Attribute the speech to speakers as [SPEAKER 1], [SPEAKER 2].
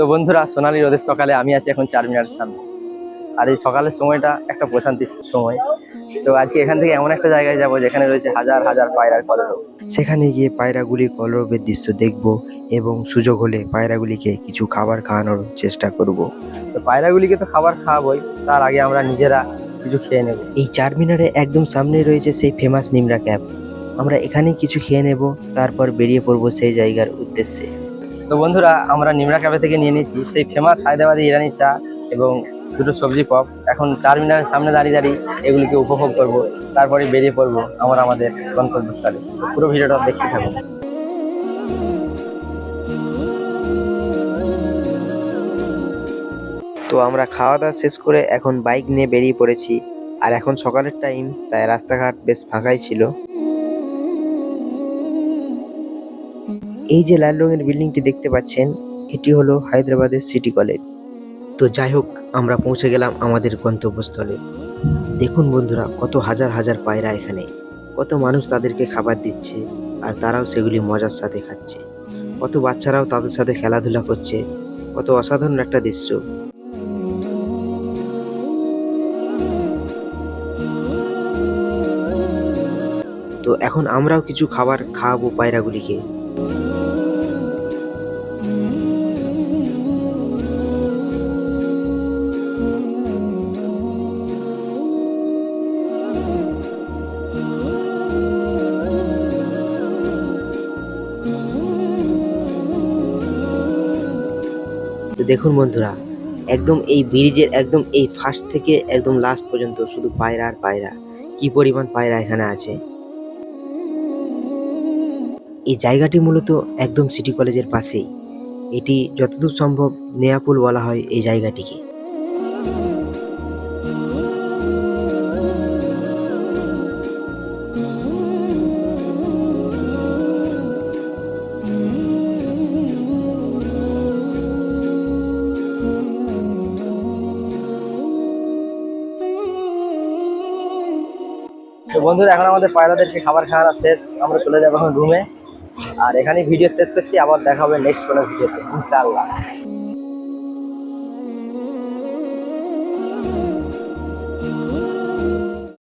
[SPEAKER 1] তো বন্ধুরা, সোনালী রোদের সকালে আমি আছি এখন চারমিনারের সামনে। আর এই সকালের সময়টা একটা প্রশান্তির সময়। তো আজকে এখান থেকে এমন একটা জায়গায় যাব যেখানে রয়েছে হাজার হাজার পায়রার কলরব।
[SPEAKER 2] সেখানে গিয়ে পায়রাগুলি কলরবের দৃশ্য দেখব এবং সুযোগ হলে পায়রাগুলিকে কিছু খাবার খাওয়ানোর চেষ্টা করব।
[SPEAKER 1] তো পায়রাগুলিকে তো খাবার খাওয়াবোই, তার আগে আমরা নিজেরা কিছু খেয়ে নেব।
[SPEAKER 2] এই চারমিনারে একদম সামনে রয়েছে সেই ফেমাস নিমরা ক্যাফ। আমরা এখানেই কিছু খেয়ে নেব, তারপর বেরিয়ে পড়বো সেই জায়গার উদ্দেশ্যে।
[SPEAKER 1] তো বন্ধুরা, আমরা নিমরা ক্যাফে থেকে নিয়ে নিচ্ছি সেই ফেমাস হায়দ্রাবাদি ইরানি চা এবং দুটো সবজি পপ। এখন চারমিনারের সামনে দাঁড়িয়ে দাঁড়িয়ে এগুলিকে উপভোগ করব, তারপরে বেরিয়ে পড়বো আমাদের গন্তব্যস্থলে। তো পুরো ভিডিওটা দেখতে থাকুন।
[SPEAKER 2] তো আমরা খাওয়া দাওয়া শেষ করে এখন বাইক নিয়ে বেরিয়ে পড়েছি। আর এখন সকালের টাইম, তাই রাস্তাঘাট বেশ ফাঁকাই ছিল। এই যে লাল রঙের বিল্ডিংটি দেখতে পাচ্ছেন, এটি হলো হায়দ্রাবাদের সিটি কলেজ। তো যাই হোক, আমরা পৌঁছে গেলাম আমাদের গন্তব্যস্থলে। দেখুন বন্ধুরা, কত হাজার হাজার পায়রা এখানে, কত মানুষ তাদেরকে খাবার দিচ্ছে আর তারাও সেগুলি মজার সাথে খাচ্ছে। কত বাচ্চারাও তাদের সাথে খেলাধুলা করছে। কত অসাধারণ একটা দৃশ্য। তো এখন আমরাও কিছু খাবার খাওয়াবো পায়রাগুলিকে। তো দেখুন বন্ধুরা, একদম এই ব্রিজের একদম এই ফার্স্ট থেকে একদম লাস্ট পর্যন্ত শুধু পায়রা আর পায়রা। কি পরিমাণ পায়রা এখানে আছে। এই জায়গাটি মূলত একদম সিটি কলেজের পাশেই। এটি যতদূর সম্ভব নেয়াপুল বলা হয় এই জায়গাটিকে।
[SPEAKER 1] তো বন্ধুরা, এখন আমাদের পায়রাদেরকে খাবার খাওয়ানো শেষ, আমরা চলে যাবো এখন রুমে। আর এখানেই ভিডিও শেষ করছি, আবার দেখা হবে নেক্সট কোনো ভিডিওতে ইনশাআল্লাহ।